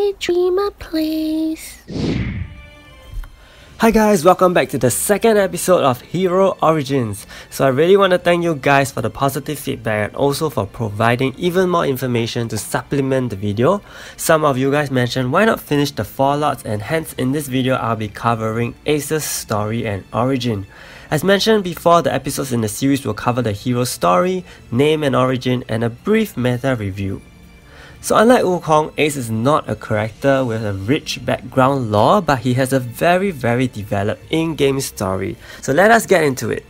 Daydreamer Place. Hi guys, welcome back to the second episode of Hero Origins. So I really want to thank you guys for the positive feedback and also for providing even more information to supplement the video. Some of you guys mentioned why not finish the 4 lots, and hence in this video I'll be covering Ace's story and origin. As mentioned before, the episodes in the series will cover the hero's story, name and origin, and a brief meta review. So unlike Wukong, Ace is not a character with a rich background lore, but he has a very developed in-game story. So let us get into it.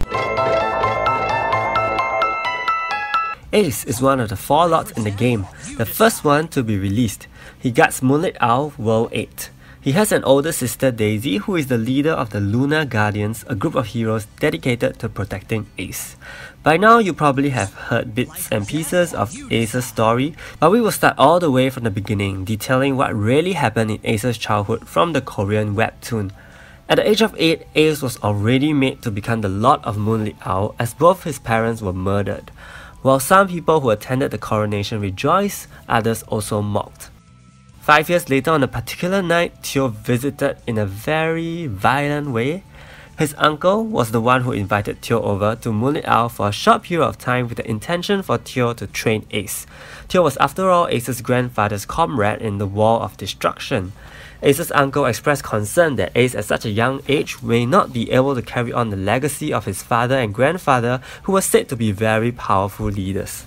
Ace is one of the 4 lots in the game, the first one to be released. He guards Moonlight World 8. He has an older sister, Daisy, who is the leader of the Lunar Guardians, a group of heroes dedicated to protecting Ace. By now, you probably have heard bits and pieces of Ace's story, but we will start all the way from the beginning, detailing what really happened in Ace's childhood from the Korean webtoon. At the age of 8, Ace was already made to become the Lord of Moonlight as both his parents were murdered. While some people who attended the coronation rejoiced, others also mocked. 5 years later, on a particular night, Teo visited in a very violent way. His uncle was the one who invited Teo over to Moonlight for a short period of time with the intention for Teo to train Ace. Teo was after all Ace's grandfather's comrade in the War of Destruction. Ace's uncle expressed concern that Ace at such a young age may not be able to carry on the legacy of his father and grandfather, who were said to be very powerful leaders.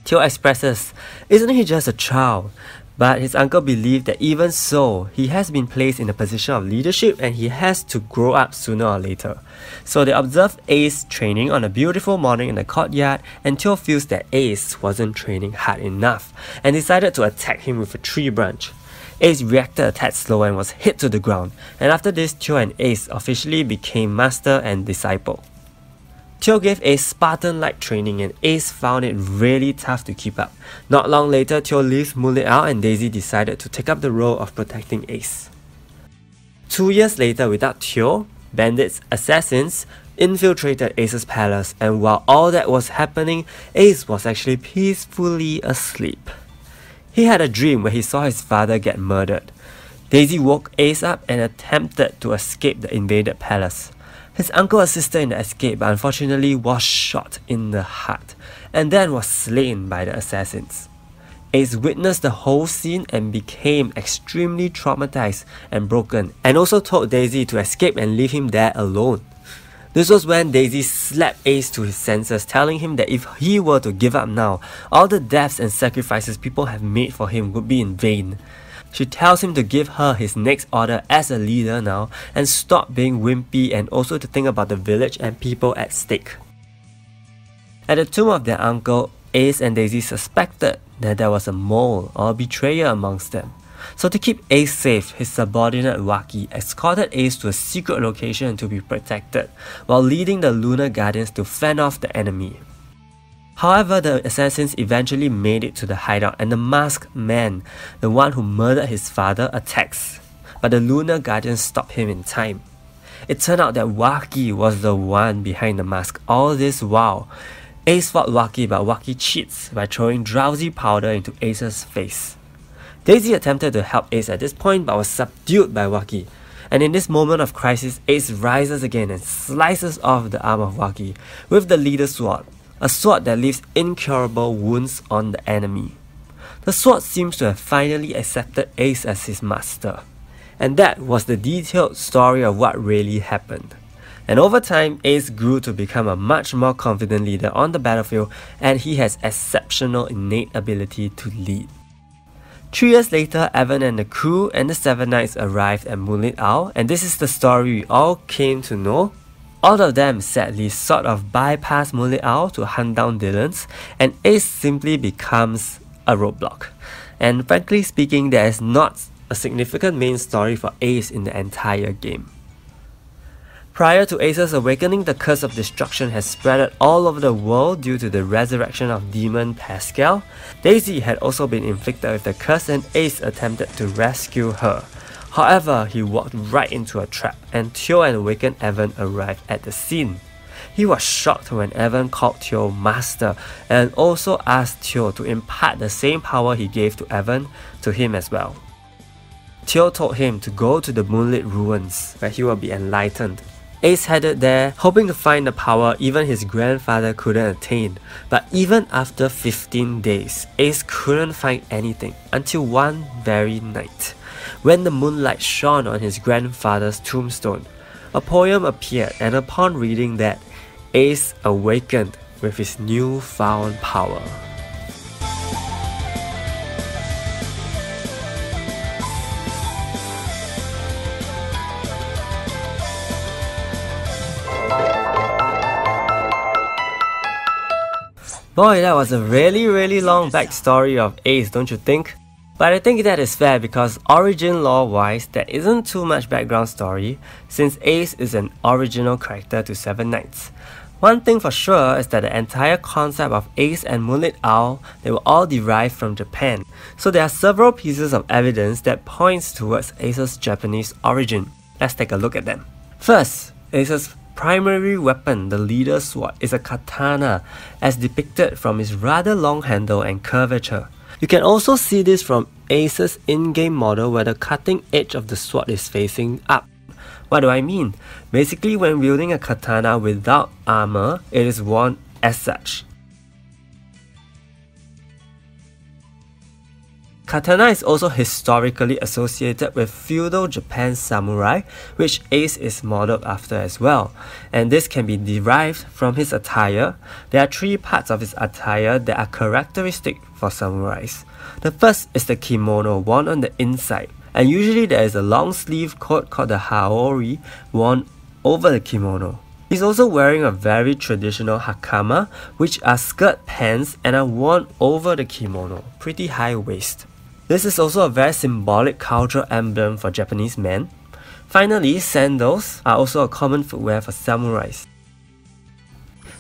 Teo expresses, "Isn't he just a child?" But his uncle believed that even so, he has been placed in a position of leadership and he has to grow up sooner or later. So they observed Ace training on a beautiful morning in the courtyard, and Teo feels that Ace wasn't training hard enough and decided to attack him with a tree branch. Ace reacted a tad slow and was hit to the ground, and after this, Teo and Ace officially became master and disciple. Teo gave Ace Spartan-like training and Ace found it really tough to keep up. Not long later, Teo leaves Moonlight and Daisy decided to take up the role of protecting Ace. 2 years later, without Teo, bandits, assassins, infiltrated Ace's palace, and while all that was happening, Ace was actually peacefully asleep. He had a dream where he saw his father get murdered. Daisy woke Ace up and attempted to escape the invaded palace. His uncle assisted in the escape, but unfortunately was shot in the heart and then was slain by the assassins. Ace witnessed the whole scene and became extremely traumatized and broken, and also told Daisy to escape and leave him there alone. This was when Daisy slapped Ace to his senses, telling him that if he were to give up now, all the deaths and sacrifices people have made for him would be in vain. She tells him to give her his next order as a leader now and stop being wimpy, and also to think about the village and people at stake. At the tomb of their uncle, Ace and Daisy suspected that there was a mole or a betrayer amongst them. So to keep Ace safe, his subordinate Waki escorted Ace to a secret location to be protected, while leading the Lunar Guardians to fend off the enemy. However, the assassins eventually made it to the hideout, and the masked man, the one who murdered his father, attacks. But the Lunar Guardians stop him in time. It turned out that Waki was the one behind the mask all this while. Ace fought Waki, but Waki cheats by throwing drowsy powder into Ace's face. Daisy attempted to help Ace at this point but was subdued by Waki. And in this moment of crisis, Ace rises again and slices off the arm of Waki with the leader's sword. A sword that leaves incurable wounds on the enemy. The sword seems to have finally accepted Ace as his master. And that was the detailed story of what really happened. And over time, Ace grew to become a much more confident leader on the battlefield, and he has exceptional innate ability to lead. 3 years later, Evan and the crew and the 7 Knights arrived at Moonlight and this is the story we all came to know. All of them sadly sort of bypass Moonlight to hunt down Dylans, and Ace simply becomes a roadblock. And frankly speaking, there is not a significant main story for Ace in the entire game. Prior to Ace's awakening, the curse of destruction has spread all over the world due to the resurrection of demon Pascal. Daisy had also been inflicted with the curse, and Ace attempted to rescue her. However, he walked right into a trap, and Teo and awakened Evan arrived at the scene. He was shocked when Evan called Teo Master, and also asked Teo to impart the same power he gave to Evan to him as well. Teo told him to go to the Moonlit Ruins, where he will be enlightened. Ace headed there, hoping to find the power even his grandfather couldn't attain. But even after 15 days, Ace couldn't find anything until one very night, when the moonlight shone on his grandfather's tombstone. A poem appeared, and upon reading that, Ace awakened with his newfound power. Boy, that was a really long backstory of Ace, don't you think? But I think that is fair because origin lore wise, there isn't too much background story since Ace is an original character to Seven Knights. One thing for sure is that the entire concept of Ace and Moonlit Owl, they were all derived from Japan. So there are several pieces of evidence that points towards Ace's Japanese origin. Let's take a look at them. First, Ace's primary weapon, the leader's sword, is a katana, as depicted from its rather long handle and curvature. You can also see this from Ace's in-game model where the cutting edge of the sword is facing up. What do I mean? Basically, when wielding a katana without armor, it is worn as such. Katana is also historically associated with feudal Japan's samurai, which Ace is modeled after as well, and this can be derived from his attire. There are three parts of his attire that are characteristic for samurais. The first is the kimono worn on the inside, and usually there is a long sleeve coat called the haori worn over the kimono. He's also wearing a very traditional hakama, which are skirt pants and are worn over the kimono, pretty high waist. This is also a very symbolic cultural emblem for Japanese men. Finally, sandals are also a common footwear for samurais.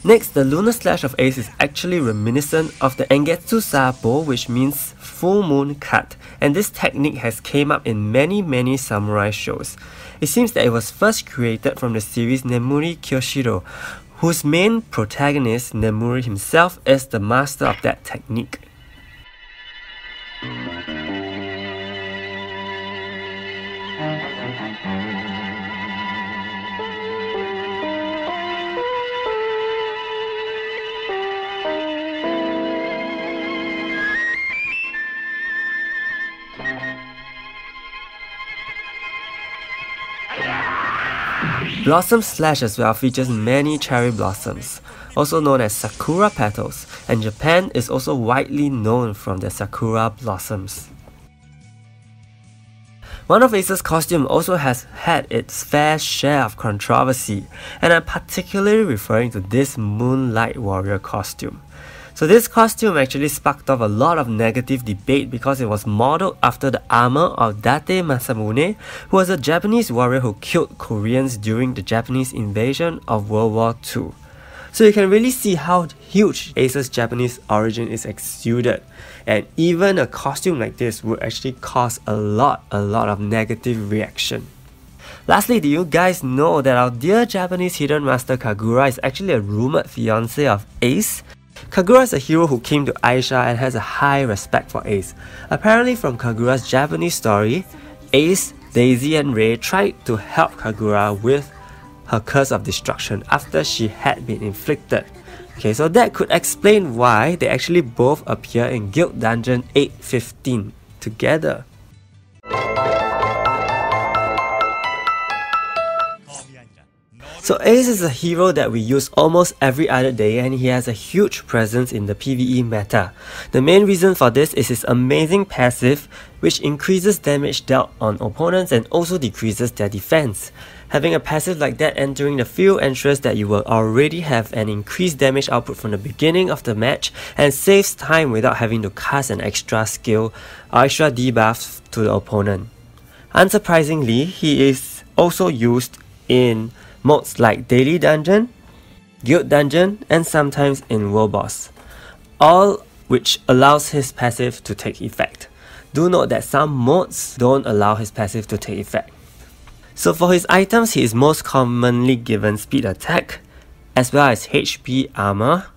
Next, the lunar slash of Ace is actually reminiscent of the Engetsu Sabo, which means full moon cut, and this technique has came up in many samurai shows. It seems that it was first created from the series Nemuri Kyoshiro, whose main protagonist, Nemuri himself, is the master of that technique. Blossom Slash as well features many cherry blossoms, also known as sakura petals, and Japan is also widely known from their sakura blossoms. One of Ace's costumes also has had its fair share of controversy, and I'm particularly referring to this Moonlight Warrior costume. So this costume actually sparked off a lot of negative debate because it was modeled after the armor of Date Masamune, who was a Japanese warrior who killed Koreans during the Japanese invasion of World War II. So you can really see how huge Ace's Japanese origin is exuded, and even a costume like this would actually cause a lot of negative reaction. Lastly, do you guys know that our dear Japanese hidden master Kagura is actually a rumored fiancé of Ace? Kagura is a hero who came to Aisha and has a high respect for Ace. Apparently from Kagura's Japanese story, Ace, Daisy and Rei tried to help Kagura with her curse of destruction after she had been inflicted. Okay, so that could explain why they actually both appear in Guild Dungeon 815 together. So Ace is a hero that we use almost every other day, and he has a huge presence in the PvE meta. The main reason for this is his amazing passive, which increases damage dealt on opponents and also decreases their defense. Having a passive like that entering the field ensures that you will already have an increased damage output from the beginning of the match and saves time without having to cast an extra skill or extra debuff to the opponent. Unsurprisingly, he is also used in modes like Daily Dungeon, Guild Dungeon, and sometimes in World Boss, all which allows his passive to take effect. Do note that some modes don't allow his passive to take effect. So for his items, he is most commonly given speed attack, as well as HP armor,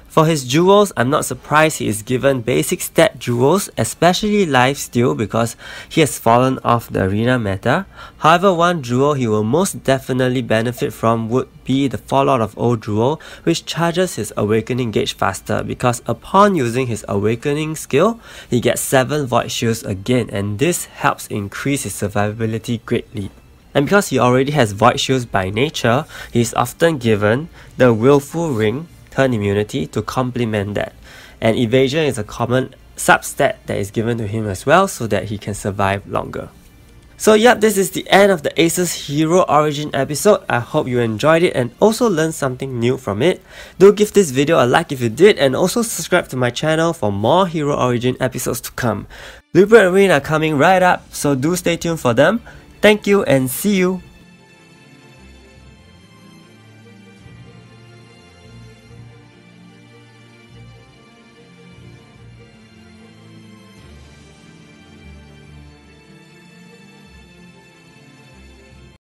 For his jewels, I'm not surprised he is given basic stat jewels, especially lifesteal because he has fallen off the arena meta. However, one jewel he will most definitely benefit from would be the Fallout of Old jewel, which charges his awakening gauge faster because upon using his awakening skill, he gets 7 void shields again, and this helps increase his survivability greatly. And because he already has void shields by nature, he is often given the Willful Ring turn immunity to complement that, and evasion is a common substat that is given to him as well so that he can survive longer. So yep, this is the end of the Aces Hero Origin episode. I hope you enjoyed it and also learned something new from it. Do give this video a like if you did, and also subscribe to my channel for more Hero Origin episodes to come. Libra and Rain are coming right up, so do stay tuned for them. Thank you and see you!